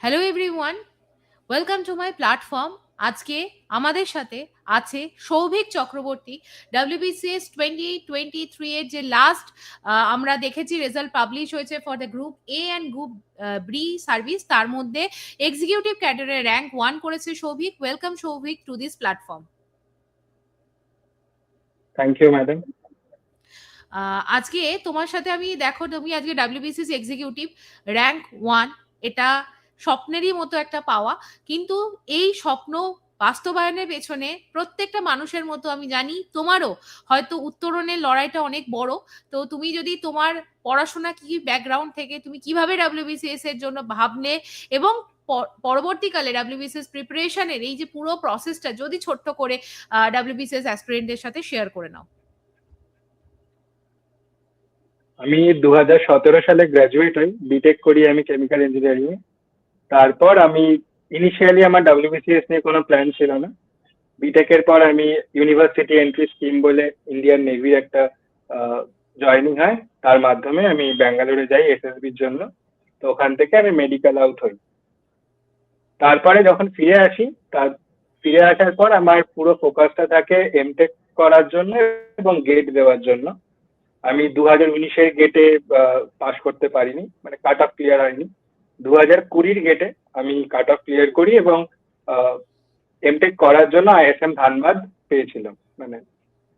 Hello everyone, welcome to my platform. আজকে আমাদের সাথে আছে সৌভিক চক্রবর্তী। ডাব্লিউবিসিএস 2023 এর যে লাস্ট আমরা দেখেছি রেজাল্ট পাবলিশ হয়েছে for the group A and group B service, তার মধ্যে এক্সিকিউটিভ ক্যাডারে র্যাঙ্ক 1 করেছে Souvik. Welcome Souvik to this platform. Thank you madam. আজকে তোমার সাথে আমি, দেখো তুমি আজকে ডাব্লিউবিসিএস এক্সিকিউটিভ র্যাঙ্ক 1, এটা স্বপ্নেরই মতো একটা পাওয়া। কিন্তু এই স্বপ্ন বাস্তবায়নের পেছনে প্রত্যেকটা মানুষের মতো আমি জানি তোমারও হয়তো উত্তরণের লড়াইটা অনেক বড়। তো তুমি যদি তোমার পড়াশোনা কি ব্যাকগ্রাউন্ড থেকে তুমি কিভাবে ডাব্লিউবিসিএস এর জন্য ভাবলে এবং পরবর্তীকালে ডাব্লিউবিসিএস প্রিপারেশনের এই যে পুরো প্রসেসটা যদি ছোট্ট করে ডাব্লিউবিসিএস অ্যাসপিরেন্টদের সাথে শেয়ার করে নাও। আমি 2017 সালে গ্রাজুয়েট হই, বিটেক করি আমি কেমিক্যাল ইঞ্জিনিয়ারিং এ। তারপর আমি ইনিশিয়ালি আমার ডাব্লিউবিসিএস নিয়ে কোনো প্ল্যান ছিল না। বিটেকের পর আমি ইউনিভার্সিটি এন্ট্রি স্কিম বলে ইন্ডিয়ান নেভির একটা জয়নিং হয়, তার মাধ্যমে আমি ব্যাঙ্গালোরে যাই এসএসবির জন্য। তো ওখান থেকে আমি মেডিকেল আউট হই। তারপরে যখন ফিরে আসি, তার ফিরে আসার পর আমার পুরো ফোকাসটা থাকে এমটেক করার জন্য এবং গেট দেওয়ার জন্য। আমি 2019-এর গেটে পাশ করতে পারিনি, মানে কাট অফ ক্লিয়ার হয়নি। 2020-র গেটে আমি কাট অফ ক্লিয়ার করি এবং এমটেক করার জন্য আইএসএম ধানবাদ পেয়েছিলাম, মানে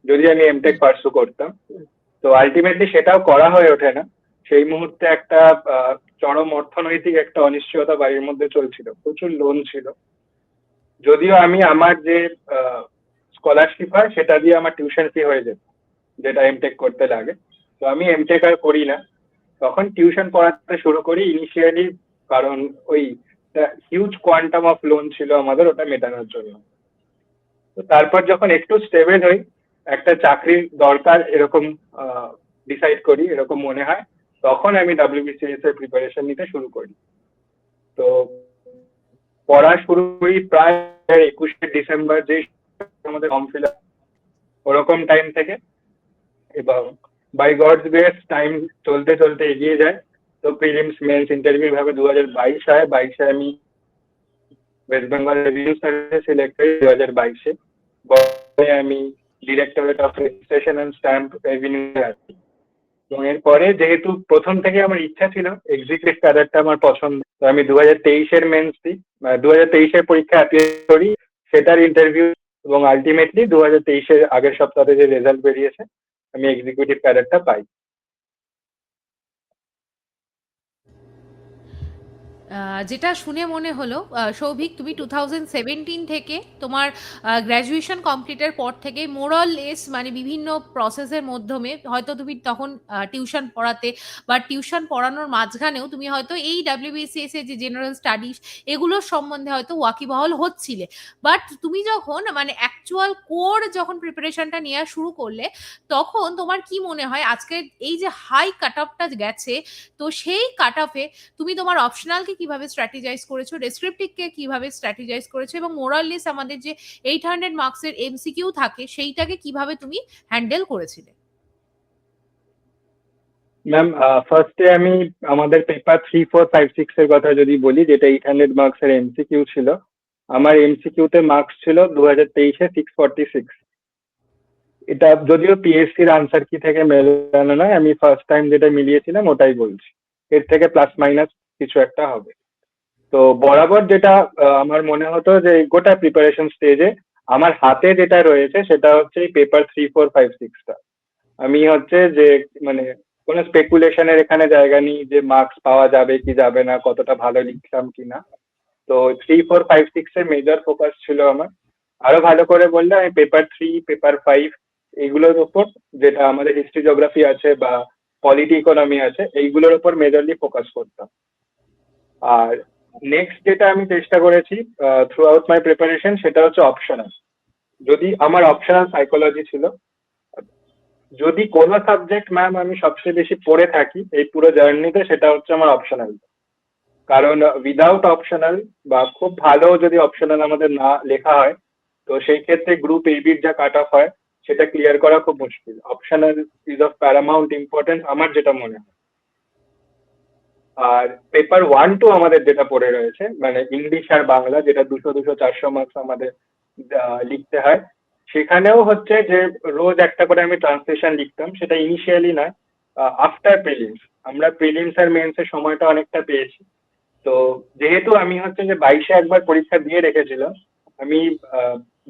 যদি আমি এমটেক পার্সু করতাম। তো আলটিমেটলি সেটাও করা হয়ে ওঠে না। সেই মুহূর্তে একটা চরম অর্থনৈতিক একটা অনিশ্চয়তা বাড়ির মধ্যে চলছিল, প্রচুর লোন ছিল। যদিও আমি আমার যে স্কলারশিপ হয় সেটা দিয়ে আমার টিউশন ফি হয়ে যেত, যেটা এমটেক করতে লাগে। তো আমি এমটেক আর করি না, তখন টিউশন পড়াতে শুরু করি ইনিশিয়ালি, কারণ ওই হিউজ কোয়ান্টাম অফ লোন ছিল আমাদের, ওটা মেটানোর জন্য। তো তারপর যখন একটু স্টেবল হই, একটা চাকরির দরকার এরকম ডিসাইড করি, এরকম মনে হয়, তখন আমি ডাব্লিউবিসিএস এর প্রিপারেশন নিতে শুরু করি। তো পড়া শুরু করি প্রায় 21শে ডিসেম্বর, যে আমাদের ফর্ম ফিল আপ, ওরকম টাইম থেকে। এবং বাই গডস গ্রেস টাইম চলতে চলতে এগিয়ে যায়। তো প্রিলিমস মেন্স ইন্টারভিউ ভাবে 2022 হয়। 22-এ আমি ওয়েস্ট বেঙ্গল রেভিনিউ সার্ভিসে সিলেক্ট হই। 2022-এ আমি directorate of registration and stamp revenue আছি। এবং এরপরে যেহেতু প্রথম থেকে আমার ইচ্ছা ছিল এক্সিকিউটিভ ক্যাডারটা আমার পছন্দ, তো আমি 2023-এর মেন্স দিই, 2023-এর পরীক্ষা অ্যাপিয়ার করি, সেটার ইন্টারভিউ, এবং আলটিমেটলি 2023-এর আগের সপ্তাহে যে রেজাল্ট বেরিয়েছে, আমি এক্সিকিউটিভ ক্যাডারটা পাই। যেটা শুনে মনে হলো সৌভিক, তুমি 2017 থেকে তোমার গ্র্যাজুয়েশন কমপ্লিটের পর থেকে মোরাল লেস মানে বিভিন্ন প্রসেসের মাধ্যমে হয়তো তুমি তখন টিউশন পড়াতে বা টিউশন পড়ানোর মাঝখানেও তুমি হয়তো এই ডাব্লিউবিসিএস এর যে জেনারেল স্টাডিজ এগুলোর সম্বন্ধে হয়তো ওয়াকিবহাল হচ্ছিলে। বাট তুমি যখন মানে অ্যাকচুয়াল কোর যখন প্রিপারেশনটা নেওয়া শুরু করলে, তখন তোমার কি মনে হয় আজকে এই যে হাই কাট অফটা গেছে, তো সেই কাট অফে তুমি তোমার অপশনালকে কিভাবে স্ট্র্যাটেজাইজ করেছো, ডেসক্রিপটিভকে কিভাবে স্ট্র্যাটেজাইজ করেছো, এবং মোরাললেস আমাদের যে 800 মার্কসের এমসিকিউ থাকে সেইটাকে কিভাবে তুমি হ্যান্ডেল করেছিলে? ম্যাম, ফার্স্টে আমি আমাদের পেপার 3, 4, 5, 6 এর কথা যদি বলি, যেটা 800 মার্কসের এমসিকিউ ছিল। আমার এমসিকিউতে মার্কস ছিল 2023-এ 646। এটা যদিও পিএসসির আনসার কি থেকে মেলানো নয়, আমি ফার্স্ট টাইম যেটা মিলিয়েছিলাম ওটাই বলছি। এর থেকে প্লাস মাইনাস কিছু একটা হবে। তো বরাবর যেটা আমার মনে হতো যে গোটা প্রিপারেশন স্টেজে আমার হাতে যেটা রয়েছে সেটা হচ্ছে এই পেপার 3, 4, 5, 6টা। আমি হচ্ছে যে মানে কোনো স্পেকুলেশনের এখানে জায়গা নেই যে মার্কস পাওয়া যাবে কি যাবে না, কতটা ভালো লিখলাম কি না। তো 3, 4, 5, 6 এর মেজর ফোকাস ছিল আমার। আরো ভালো করে বললে আমি পেপার 3, পেপার 5 এগুলোর উপর, যেটা আমাদের হিস্ট্রি জিওগ্রাফি আছে বা পলিটি ইকোনমি আছে, এইগুলোর উপর মেজরলি ফোকাস করতাম। আর নেক্সট যেটা আমি চেষ্টা করেছি থ্রু আউট মাই প্রিপারেশন, সেটা হচ্ছে অপশনাল। যদি আমার অপশনাল সাইকোলজি ছিল, যদি কোনো সাবজেক্ট ম্যাম আমি সবচেয়ে বেশি পড়ে থাকি এই পুরো জার্নিতে, সেটা হচ্ছে আমার অপশনাল। কারণ উইদাউট অপশনাল বা খুব ভালো যদি অপশনাল আমাদের না লেখা হয়, তো সেই ক্ষেত্রে গ্রুপ এবির যা কাট অফ হয় সেটা ক্লিয়ার করা খুব মুশকিল। Optional is of Paramount importance, আমার যেটা মনে হয়। আর পেপার 1-2 আমাদের যেটা পড়ে রয়েছে, মানে ইংলিশ আর বাংলা, যেটা 200-400 মার্কস আমাদের লিখতে হয়, সেখানেও হচ্ছে যে রোজ একটা করে আমি ট্রান্সলেশন লিখতাম। সেটা ইনিশিয়ালি নয়, আফটার প্রিলিমস। আমরা প্রিলিমস আর মেন্স এর সময়টা অনেকটা পেয়েছি। তো যেহেতু আমি হচ্ছে যে 22-এ একবার পরীক্ষা দিয়ে রেখেছিলাম, আমি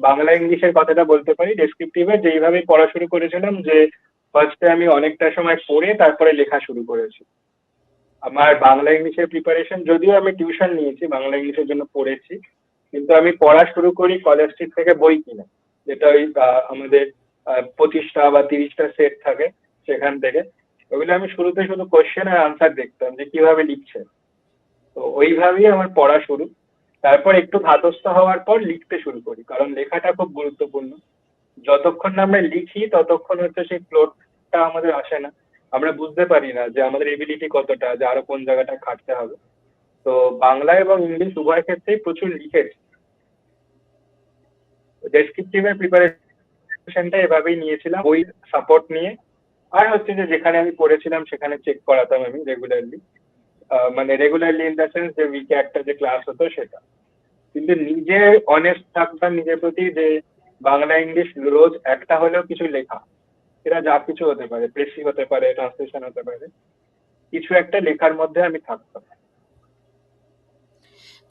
বাংলা ইংলিশের কথাটা বলতে পারি। ডেসক্রিপটিভে যেইভাবে পড়া শুরু করেছিলাম, যে ফার্স্টে আমি অনেকটা সময় পড়ে তারপরে লেখা শুরু করেছি। আমার বাংলা ইংলিশের প্রিপারেশন, যদিও আমি টিউশন নিয়েছি, বাংলা ইংলিশের জন্য পড়েছি, কিন্তু আমি পড়া শুরু করি কলেজ স্ট্রিট থেকে বই কিনে, যেটা ওই আমাদের 25টা বা 30টা সেট থাকে, সেখান থেকে। ওগুলো আমি শুরুতে শুধু কোশ্চেন আর আনসার দেখতাম যে কিভাবে লিখছে। তো ওইভাবেই আমার পড়া শুরু। তারপর একটু ধাতস্থ হওয়ার পর লিখতে শুরু করি, কারণ লেখাটা খুব গুরুত্বপূর্ণ। যতক্ষণ না আমরা লিখি ততক্ষণ হচ্ছে সেই ফ্লোটা আমাদের আসে না। আমরা বুঝতে পারি না যে আমাদের এবিলিটি কতটা, যে আরো কোন জায়গাটা খাটতে হবে। তো বাংলা এবং ইংলিশ উভয় ক্ষেত্রেই প্রচুর লিখেছি। ডেসক্রিপটিভের প্রিপারেশনটা এভাবেই নিয়েছিলাম, বই সাপোর্ট নিয়ে। আর হচ্ছে যে যেখানে আমি পড়েছিলাম সেখানে চেক করাতাম আমি রেগুলারলি। মানে রেগুলারলি ইন দ্য সেন্স যে উইকে একটা যে ক্লাস হতো সেটা। কিন্তু নিজে অনেস্ট থাকতাম নিজের প্রতি, যে বাংলা ইংলিশ রোজ একটা হলেও কিছু লেখা। সেটা যা কিছু হতে পারে, প্রেসি হতে পারে, ট্রান্সলেশন হতে পারে, কিছু একটা লেখার মধ্যে আমি থাকতাম।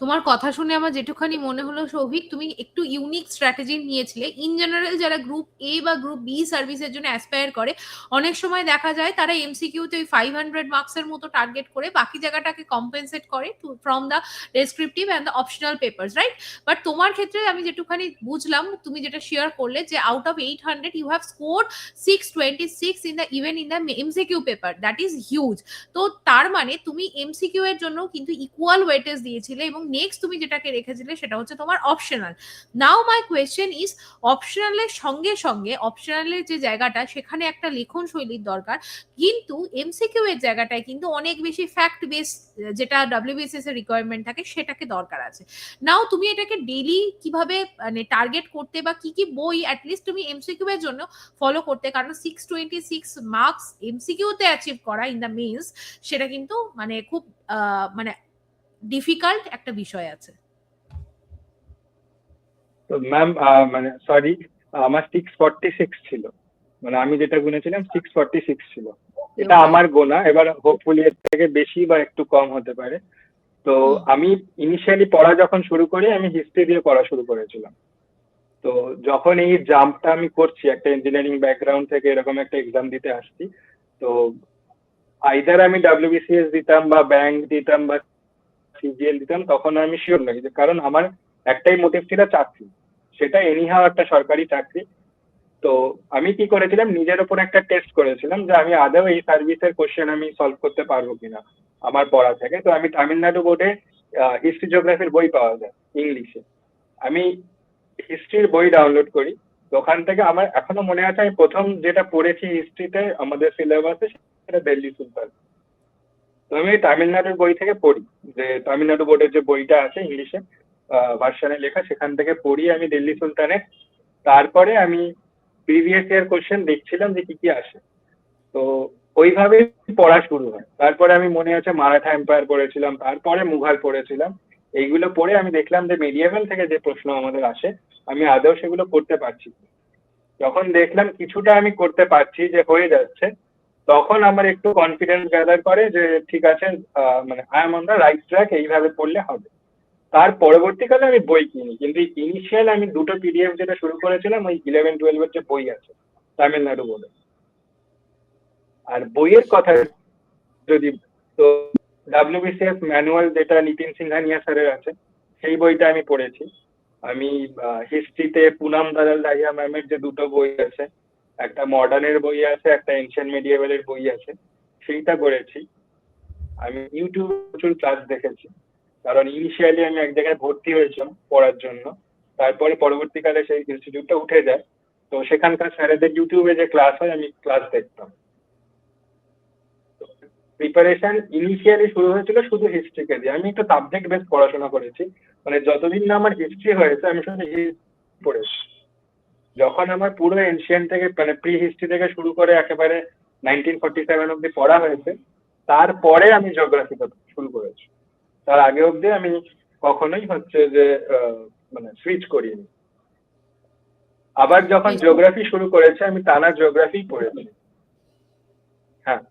তোমার কথা শুনে আমার যেটুখানি মনে হলো সৌভিক, তুমি একটু ইউনিক স্ট্র্যাটেজি নিয়েছিলে। ইন জেনারেল যারা গ্রুপ এ বা গ্রুপ বি সার্ভিসের জন্য অ্যাসপায়ার করে, অনেক সময় দেখা যায় তারা এমসিকিউতে ওই 500 মার্কসের মতো টার্গেট করে বাকি জায়গাটাকে কম্পেনসেট করে from the descriptive and the optional papers, right? But তোমার ক্ষেত্রে আমি যেটুখানি বুঝলাম, তুমি যেটা শেয়ার করলে, যে out of 800 you have score 626 in the even in the MCQ paper, that is huge. তো তার মানে তুমি এমসিকিউ এর জন্য কিন্তু ইকুয়াল ওয়েটেজ দিয়েছিলে, এবং নেক্সট তুমি যেটাকে রেখেছিলে সেটা হচ্ছে তোমার optional. Now my question is, অপশনালের সঙ্গে সঙ্গে অপশনালের যে জায়গাটা, সেখানে একটা লেখন শৈলীর দরকার, কিন্তু এমসিকিউ এর জায়গাটায় কিন্তু অনেক বেশি ফ্যাক্ট বেস, যেটা ডব্লিউবিসিএস এর রিকোয়ারমেন্ট থাকে, সেটাকে দরকার আছে। নাও তুমি এটাকে ডেইলি কিভাবে মানে টার্গেট করতে, বা কি কি বই অ্যাটলিস্ট তুমি এমসিকিউ এর জন্য ফলো করতে? কারণ 626 মার্কস এমসিকিউ তে অ্যাচিভ করা ইন দ্য মেন্স, সেটা কিন্তু মানে খুব মানে ডিফিকাল্ট একটা বিষয় আছে। তো ম্যাম, মানে সরি, আমার 646 ছিল। মানে আমি যেটা গুনেছিলাম 646 ছিল। এটা আমার গোনা, এবার হোপফুলি এর থেকে বেশি বা একটু কম হতে পারে। তো আমি ইনিশিয়ালি পড়া যখন শুরু করি, আমি হিস্ট্রি দিয়ে পড়া শুরু করেছিলাম। তো যখন এই জাম্পটা আমি করছি, একটা ইঞ্জিনিয়ারিং ব্যাকগ্রাউন্ড থেকে এরকম একটা এক্সাম দিতে আসছি, তো আইদার আমি ডাব্লিউবিসিএস দিতাম বা ব্যাংক দিতাম বা সিজিএল দিতাম, তখন আমি শিওর নই, যে কারণ আমার একটাই মোটিভ ছিল চাকরি, সেটা এনিহাও একটা সরকারি চাকরি। তো আমি কি করেছিলাম, নিজের উপর একটা টেস্ট করেছিলাম যে আমি আদৌ এই সার্ভিসের কোশ্চেন আমি সলভ করতে পারবো কিনা আমার পড়া থেকে। তো আমি তামিলনাড়ু বোর্ডে হিস্ট্রি জিওগ্রাফির বই পাওয়া যায় ইংলিশে, আমি হিস্ট্রির বই ডাউনলোড করি। তো ওখান থেকে আমার এখনো মনে আছে, আমি প্রথম যেটা পড়েছি হিস্ট্রিতে আমাদের সিলেবাসে, সেটা দিল্লি সুলতান। তো আমি তামিলনাড়ুর বই থেকে পড়ি, যে তামিলনাড়ু বোর্ডের যে বইটা আছে ইংলিশে ভার্সনে লেখা, সেখান থেকে পড়ি আমি দিল্লি সুলতানের। তারপরে আমি প্রিভিয়াস ইয়ার কোশ্চেন দেখছিলাম যে কি কি আসে। তো ওইভাবে পড়া শুরু হয়। তারপরে আমি মনে আছে মারাঠা এম্পায়ার পড়েছিলাম, তারপরে মুঘল পড়েছিলাম। এইগুলো পড়ে আমি দেখলাম যে মিডিয়েভাল থেকে যে প্রশ্ন আমাদের আসে, আমি আদৌ সেগুলো করতে পারছি। যখন দেখলাম কিছুটা আমি করতে পারছি, যে হয়ে যাচ্ছে, তখন আমার একটু কনফিডেন্স গ্যাদার করে যে ঠিক আছে, মানে I am on the right track, এইভাবে পড়লে হবে। তার পরবর্তীকালে আমি বই কিনি, কিন্তু ইনিশিয়াল আমি দুটো পিডিএফ যেটা শুরু করেছিলাম, ওই 11-12 যে বই আছে তামিলনাড়ু বোর্ডে। আর বইয়ের কথা যদি, তো ডাব্লিউবিসিএস ম্যানুয়াল যেটা নিতিন সিংহানিয়া স্যারের আছে, সেই বইটা আমি পড়েছি। আমি হিস্ট্রিতে পুনাম দালাল দাহিয়া ম্যামের যে দুটো বই আছে, একটা মডার্নের বই আছে, একটা এনশিয়েন্ট মিডিয়েভালের বই আছে, সেইটা পড়েছি। আমি ইউটিউবে প্রচুর ক্লাস দেখেছি, কারণ ইনিশিয়ালি আমি এক জায়গায় ভর্তি হয়েছিলাম পড়ার জন্য, তারপরে পরবর্তীকালে সেই ইনস্টিটিউটটা উঠে যায়। তো সেখানকার স্যারেদের ইউটিউবে যে ক্লাস হয়, আমি ক্লাস দেখতাম। প্রিপারেশন ইনিশিয়ালি শুরু হয়েছিল শুধু হিস্ট্রিকে দিয়ে। আমি একটু সাবজেক্ট বেস পড়াশোনা করেছি, মানে যতদিন না আমার হিস্ট্রি হয়েছে আমি শুধু হিস্ট্রি পড়েছি। যখন আমার পুরো এনশিয়েন্ট থেকে, মানে প্রি হিস্ট্রি থেকে শুরু করে একেবারে 1947 অব্দি পড়া হয়েছে, তারপরে আমি জিওগ্রাফি শুরু করেছি। তার আগে অবধি আমি কখনোই হচ্ছে যে মানে সুইচ করিনি। আবার যখন বেশ। জিওগ্রাফি শুরু করেছে আমি টানা জিওগ্রাফি পড়েছি। হ্যাঁ।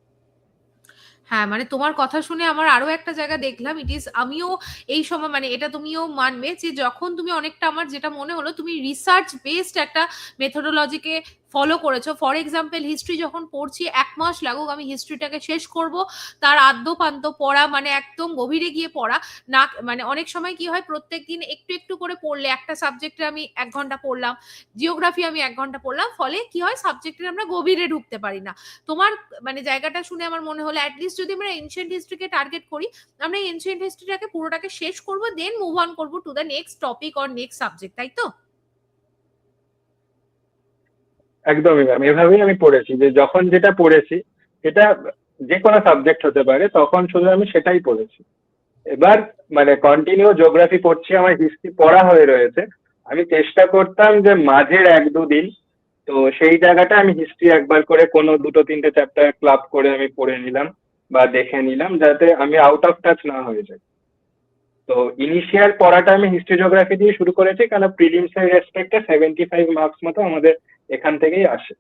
হ্যাঁ, মানে তোমার কথা শুনে আমার আরো একটা জায়গা দেখলাম, আমিও এই সময় মানে এটা তুমিও মানবে যে যখন তুমি অনেকটা, আমার যেটা মনে হলো তুমি রিসার্চ বেসড একটা মেথোডোলজিকে ফলো করেছো। ফর এক্সাম্পল হিস্ট্রি যখন পড়ছি, 1 মাস লাগুক আমি হিস্ট্রিটাকে শেষ করব, তার আদ্যপান্ত পড়া, মানে একদম গভীরে গিয়ে পড়া না। মানে অনেক সময় কি হয়, প্রত্যেকদিন একটু একটু করে পড়লে একটা সাবজেক্টে আমি 1 ঘন্টা পড়লাম, জিওগ্রাফি আমি 1 ঘন্টা পড়লাম, ফলে কি হয় সাবজেক্টের আমরা গভীরে ঢুকতে পারি না। তোমার মানে জায়গাটা শুনে আমার মনে হলো অ্যাটলিস্ট যদি আমরা এনশিয়েন্ট হিস্ট্রিকে টার্গেট করি, আমরা এনশিয়েন্ট হিস্ট্রিটাকে পুরোটাকে শেষ করব, দেন মুভ অন করবো to the next topic or next subject, তাই তো? একদমই ম্যাম, এভাবেই আমি পড়েছি যে যখন যেটা পড়েছি সেটা যে কোনো সাবজেক্ট হতে পারে, তখন শুধু আমি সেটাই পড়েছি। এবার মানে কন্টিনিউ জিওগ্রাফি পড়ছি, আমার হিস্ট্রি পড়া হয়ে রয়েছে, আমি চেষ্টা করতাম যে মাঝের 1-2 দিন, তো সেই জায়গাটা আমি হিস্ট্রি একবার করে কোনো 2-3টে চ্যাপ্টার ক্লাব করে আমি পড়ে নিলাম বা দেখে নিলাম, যাতে আমি আউট অফ টাচ না হয়ে যাই। তো ইনিশিয়াল পড়াটা আমি হিস্ট্রি জিওগ্রাফি দিয়ে শুরু করেছি, কারণ প্রিলিমস এর রেসপেক্টে 75 মার্কস মতো আমাদের এখান থেকেই আসে।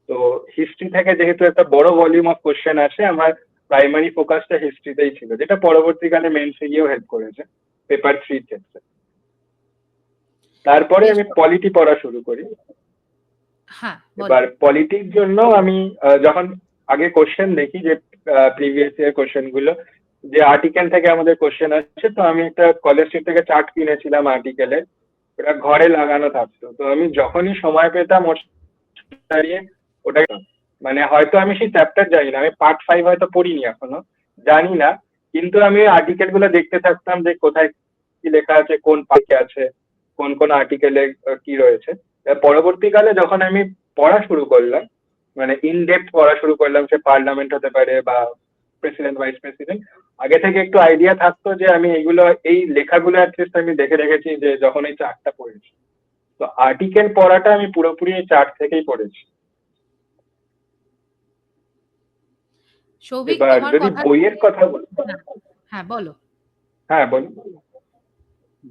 তো হিস্ট্রি থেকে যেহেতু একটা বড় ভলিউম অফ কোশ্চেন আসে, আমার প্রাইমারি ফোকাসটা হিস্ট্রিতেই ছিল, যেটা পরবর্তীকালে মেন্সে গিয়েও হেল্প করেছে পেপার 3 ক্ষেত্রে। তারপরে বেশ। আমি পলিটি পড়া শুরু করি। হ্যাঁ, বলো। এবার পলিটির জন্য আমি যখন আগে কোশ্চেন দেখি যে প্রিভিয়াস ইয়ার কোশ্চেন গুলো, যে আর্টিকেল থেকে আমাদের কোশ্চেন আসছে, তো আমি একটা কলেজ স্ট্রিট থেকে চার্ট কিনেছিলাম আর্টিকেলের, ওটা ঘরে লাগানো থাকতো, তো আমি যখনই সময় পেতাম ওর দাঁড়িয়ে ওটা, মানে হয়তো আমি সেই চ্যাপ্টার জানি না, আমি পার্ট 5 হয়তো পড়িনি এখনো, জানি না, কিন্তু আমি আর্টিকেল গুলো দেখতে থাকতাম যে কোথায় কি লেখা আছে, কোন পার্কে আছে, কোন কোন আর্টিকেলে কি রয়েছে। পরবর্তীকালে যখন আমি পড়া শুরু করলাম, মানে ইন ডেপথ পড়া শুরু করলাম, সে পার্লামেন্ট হতে পারে বা প্রেসিডেন্ট ভাইস প্রেসিডেন্ট, আগে থেকে একটু আইডিয়া থাকতো যে আমি এইগুলো, এই লেখাগুলো অ্যাটলিস্ট আমি দেখে রেখেছি যে যখন এই চার্টটা পড়েছি। তো আর্টিকেল পড়াটা আমি পুরোপুরি এই চার্ট থেকেই পড়েছি। সৌভিক, এবার তোমার যদি কথা বইয়ের কথা বলি, হ্যাঁ, হ্যাঁ বলো। হ্যাঁ বলি,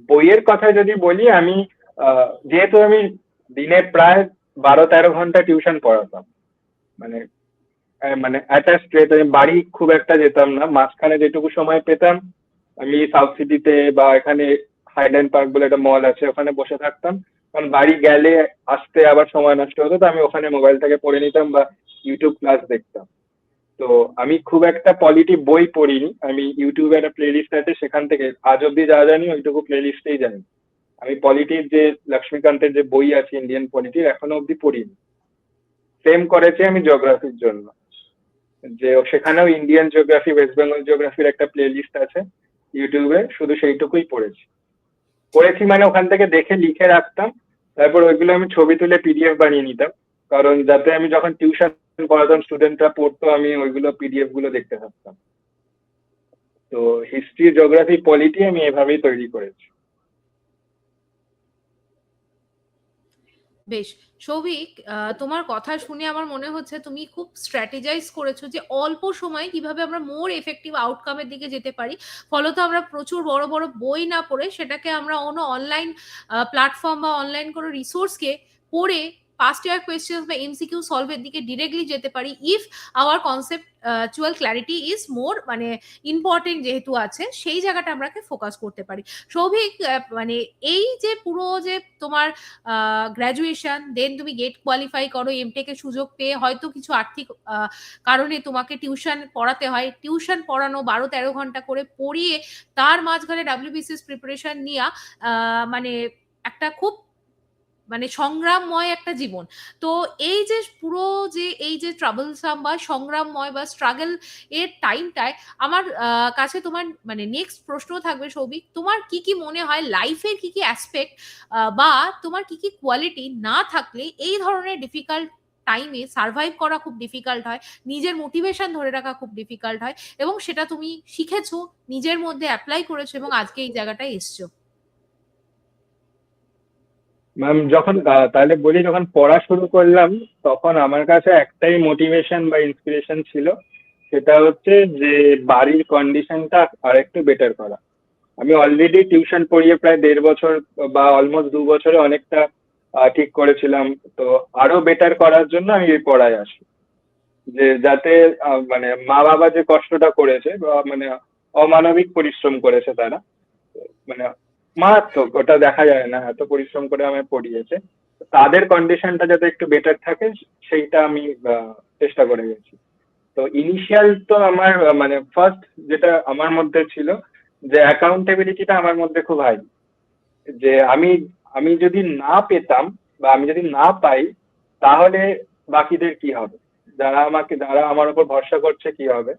বইয়ের কথা যদি বলি, আমি যেহেতু আমি দিনে প্রায় 12-13 ঘন্টা টিউশন পড়াতাম, মানে মানে অ্যাটাচড রেট, আমি বাড়ি খুব একটা যেতাম না, মাঝখানে যেটুকু সময় পেতাম আমি সাউথ সিটিতে বা এখানে হাইল্যান্ড পার্ক বলে একটা মল আছে, ওখানে বসে থাকতাম, কারণ বাড়ি গেলে আসতে আবার সময় নষ্ট হতো, তো আমি ওখানে মোবাইল থেকে পড়ে নিতাম বা ইউটিউব ক্লাস দেখতাম। তো আমি খুব একটা পলিটি বই পড়িনি, আমি ইউটিউবে একটা প্লেলিস্ট আছে, সেখান থেকে আজ অব্দি যা জানি ওইটুকু প্লেলিস্টেই জানি। আমি পলিটির যে লক্ষ্মীকান্তের যে বই আছে ইন্ডিয়ান পলিটির, এখনো অব্দি পড়িনি। সেম করেছি আমি জিওগ্রাফির জন্য, যে সেখানেও ইন্ডিয়ান জিওগ্রাফি, ওয়েস্ট বেঙ্গল জিওগ্রাফির একটা প্লেলিস্ট আছে ইউটিউবে, শুধু সেইটুকুই পড়েছি। পড়েছি মানে ওখান থেকে দেখে লিখে রাখতাম, তারপর ওইগুলো আমি ছবি তুলে পিডিএফ বানিয়ে নিতাম, কারণ যাতে আমি যখন টিউশন পড়াতাম স্টুডেন্টরা পড়তো, আমি ওইগুলো পিডিএফ গুলো দেখতে থাকতাম। তো হিস্ট্রি, জিওগ্রাফি, পলিটি আমি এভাবেই তৈরি করেছি। বেশ। সৌভিক, তোমার কথা শুনে আমার মনে হচ্ছে তুমি খুব স্ট্র্যাটেজাইজ করেছো যে অল্প সময়ে কিভাবে আমরা মোর এফেক্টিভ আউটকামের দিকে যেতে পারি। ফলত আমরা প্রচুর বড় বড় বই না পড়ে সেটাকে আমরা অন্য অনলাইন প্ল্যাটফর্ম বা অনলাইন কোনো রিসোর্সকে পড়ে পাস্ট ইয়ার কোয়েশ্চেন্স বা এমসিকিউ সলভের দিকে ডিরেক্টলি যেতে পারি, if our conceptual clarity is more মানে ইম্পর্টেন্ট যেহেতু আছে, সেই জায়গাটা আমরাকে ফোকাস করতে পারি। সৌভিক, মানে এই যে পুরো যে তোমার গ্র্যাজুয়েশন, দেন তুমি গেট কোয়ালিফাই করো, এমটেক এর সুযোগ পেয়ে হয়তো কিছু আর্থিক কারণে তোমাকে টিউশন পড়াতে হয়, টিউশন পড়ানো 12-13 ঘন্টা করে পড়িয়ে তার মাঝখানে ডাব্লিউবিসিএস প্রিপারেশন নিয়া মানে একটা খুব মানে সংগ্রামময় একটা জীবন। তো এই যে পুরো যে এই যে ট্রাবলসাম বা সংগ্রামময় বা স্ট্রাগল এর টাইমটায় আমার কাছে তোমার মানে নেক্সট প্রশ্ন থাকবে সৌভিক, তোমার কি কি মনে হয় লাইফের কি কি অ্যাসপেক্ট বা তোমার কি কি কোয়ালিটি না থাকলে এই ধরনের ডিফিকাল্ট টাইমে সার্ভাইভ করা খুব ডিফিকাল্ট হয়, নিজের মোটিভেশন ধরে রাখা খুব ডিফিকাল্ট হয়, এবং সেটা তুমি শিখেছো, নিজের মধ্যে অ্যাপ্লাই করেছো এবং আজকে এই জায়গাটায় এসছো? ম্যাম যখন তাহলে বলি, যখন পড়া শুরু করলাম তখন আমার কাছে একটাই মোটিভেশন বা ইন্সপিরেশন ছিল, সেটা হচ্ছে যে বাড়ির কন্ডিশনটা আর একটু বেটার করা। আমি অলরেডি টিউশন পড়িয়ে প্রায় 1.5 বছর বা অলমোস্ট 2 বছরে অনেকটা ঠিক করেছিলাম। তো আরো বেটার করার জন্য আমি এই পড়ায় আসি, যে যাতে মানে মা বাবা যে কষ্টটা করেছে বা মানে অমানবিক পরিশ্রম করেছে তারা, মানে মারাত্মক, ওটা দেখা যায় না, এত পরিশ্রম করে আমায় পড়িয়েছে, তাদের কন্ডিশনটা যাতে একটু বেটার থাকে সেইটা আমি চেষ্টা করে গেছি। তো ইনিশিয়াল তো আমার মানে ফার্স্ট যেটা আমার মধ্যে ছিল, যে অ্যাকাউন্টেবিলিটিটা আমার মধ্যে খুব হাই, যে আমি আমি যদি না পেতাম বা আমি যদি না পাই, তাহলে বাকিদের কি হবে, যারা আমার উপর ভরসা করছে কি হবে।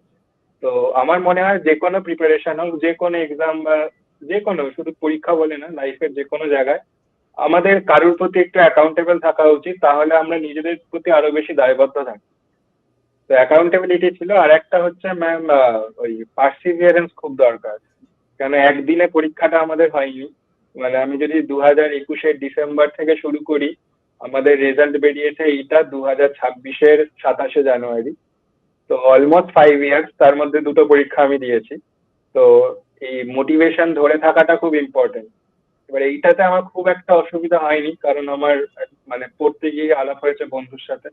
তো আমার মনে হয় যে কোনো প্রিপারেশন হোক, যে কোনো এক্সাম বা যে কোনো, শুধু পরীক্ষা বলে না, লাইফের যে কোনো জায়গায় আমাদের কারোর প্রতি একটু অ্যাকাউন্টেবল থাকা উচিত, তাহলে আমরা নিজেদের প্রতি আরো বেশি দায়বদ্ধ থাকি। তো অ্যাকাউন্টেবিলিটি ছিল। আর একটা হচ্ছে ম্যাম, ওই পার্সিভিয়ারেন্স খুব দরকার। কেন একদিনে পরীক্ষাটা আমাদের হয়নি, মানে আমি যদি 2021-এর ডিসেম্বর থেকে শুরু করি, আমাদের রেজাল্ট বেরিয়েছে এইটা 2026-এর 27শে জানুয়ারি। তো অলমোস্ট 5 ইয়ার্স, তার মধ্যে দুটো পরীক্ষা আমি দিয়েছি। তো এই মোটিভেশন ধরে থাকাটা খুব ইম্পর্টেন্ট। এবার এইটাতে আমার খুব একটা অসুবিধা হয়নি, কারণ আমার মানে পড়তে গিয়ে আলাপ হয়েছে বন্ধুর সাথে,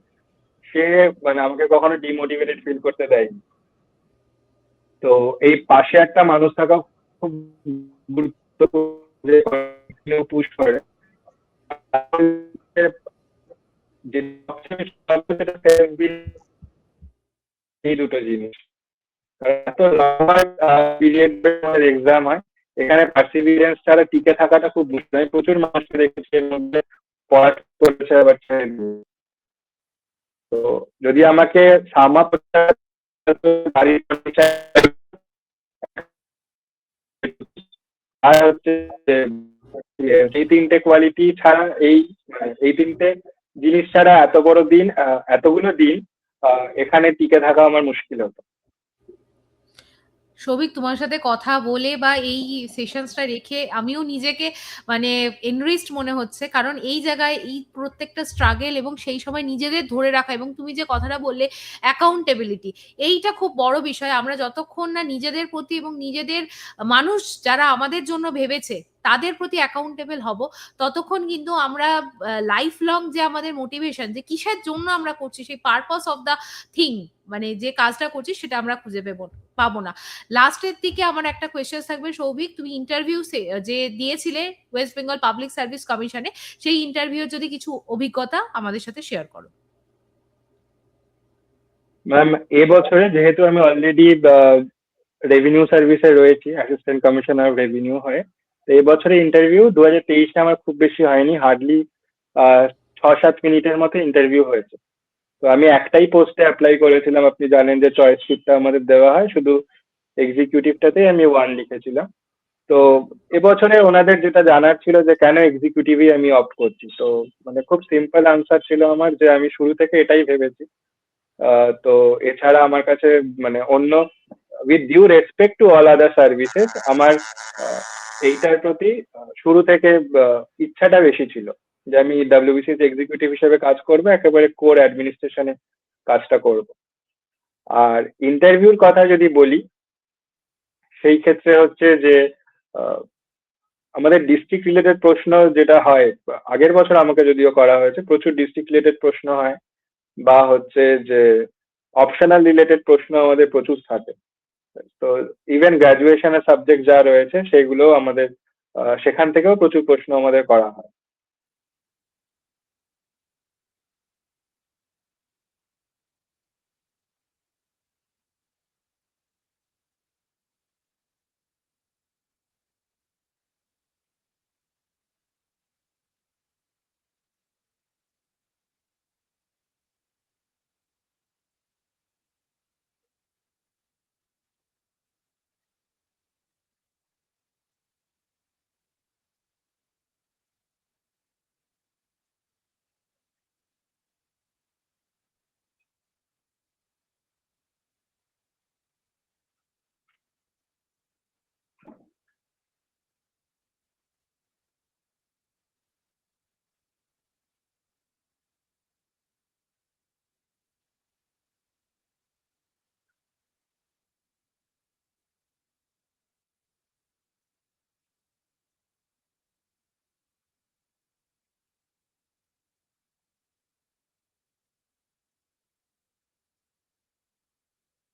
সে মানে আমাকে কখনো ডিমোটিভেটেড ফিল করতে দেয়নি। তো এই পাশে একটা মানুষ থাকা খুব গুরুত্বপূর্ণ, যে পুশ করে। যে সবচেয়ে সহজ সেটা এই দুটো জিনিস। কারণ এত লম্বা পিরিয়ড এক্সাম হয়, এখানে পার্সিভিয়ারেন্স ছাড়া টিকে থাকাটা খুব মুশকিল। আমি প্রচুর মানুষকে দেখেছি এর মধ্যে পড়া করেছে আবার ছেড়ে দিয়ে। তো যদি আমাকে সামা বাড়ির condition আর হচ্ছে যে এই তিনটে কোয়ালিটি ছাড়া, এই তিনটে জিনিস ছাড়া এত বড় দিন, এতগুলো দিন এখানে টিকে থাকা আমার মুশকিল হতো। সৌভিক, তোমার সাথে কথা বলে বা এই সেশনসটা রেখে আমিও নিজেকে মানে এনরিচড মনে হচ্ছে, কারণ এই জায়গায় এই প্রত্যেকটা স্ট্রাগেল এবং সেই সময় নিজেদের ধরে রাখা, এবং তুমি যে কথাটা বললে অ্যাকাউন্টেবিলিটি, এইটা খুব বড় বিষয়। আমরা যতক্ষণ না নিজেদের প্রতি এবং নিজেদের মানুষ যারা আমাদের জন্য ভেবেছে তাদের প্রতি অ্যাকাউন্টেবল হব, ততক্ষণ কিন্তু আমরা লাইফ লং যে আমাদের মোটিভেশন, যে কিসের জন্য আমরা করছি, সেই পারপাস অফ দ্য থিং, মানে যে কাজটা করছি সেটা আমরা খুঁজে পাবো না। লাস্টের দিকে আমার একটা কোয়েশ্চেন থাকবে সৌভিক, তুমি ইন্টারভিউ যে দিয়েছিলে ওয়েস্ট বেঙ্গল পাবলিক সার্ভিস কমিশনে, সেই ইন্টারভিউ যদি কিছু অভিজ্ঞতা আমাদের সাথে শেয়ার করো। ম্যাম, এবছরে যেহেতু আমি অলরেডি রেভিনিউ সার্ভিসে রয়েছি, অ্যাসিস্ট্যান্ট কমিশনার অফ রেভিনিউ হয়ে, তো এবছরে ইন্টারভিউ 2023-এ আমার খুব বেশি হয়নি, হার্ডলি 6-7 মিনিটের মতো ইন্টারভিউ হয়েছে। তো আমি একটাই পোস্টে অ্যাপ্লাই করেছিলাম, আপনি জানেন যে চয়েস শিটটা আমাদের দেওয়া হয়, শুধু এক্সিকিউটিভটাতেই আমি 1 লিখেছিলাম। তো এবছরে ওনাদের যেটা জানার ছিল যে কেন এক্সিকিউটিভই আমি অপ্ট করছি, তো মানে খুব সিম্পল আনসার ছিল আমার, যে আমি শুরু থেকে এটাই ভেবেছি। তো এছাড়া আমার কাছে মানে অন্য, with due respect to all other services, আমার এইটার প্রতি শুরু থেকে ইচ্ছাটা বেশি ছিল, যে আমি ডাব্লিউবিসিএস এক্সিকিউটিভ হিসেবে কাজ করবো, একেবারে কোর অ্যাডমিনিস্ট্রেশনে কাজটা করব। আর ইন্টারভিউর কথা যদি বলি, সেই ক্ষেত্রে হচ্ছে যে আমাদের ডিস্ট্রিক্ট রিলেটেড প্রশ্ন যেটা হয়, আগের বছর আমাকে যদিও করা হয়েছে, প্রচুর ডিস্ট্রিক্ট রিলেটেড প্রশ্ন হয়, বা হচ্ছে যে অপশনাল রিলেটেড প্রশ্ন আমাদের প্রচুর থাকে। তো ইভেন গ্রাজুয়েশনের সাবজেক্ট যা রয়েছে সেগুলো আমাদের সেখান থেকেও প্রচুর প্রশ্ন আমাদের করা হয়।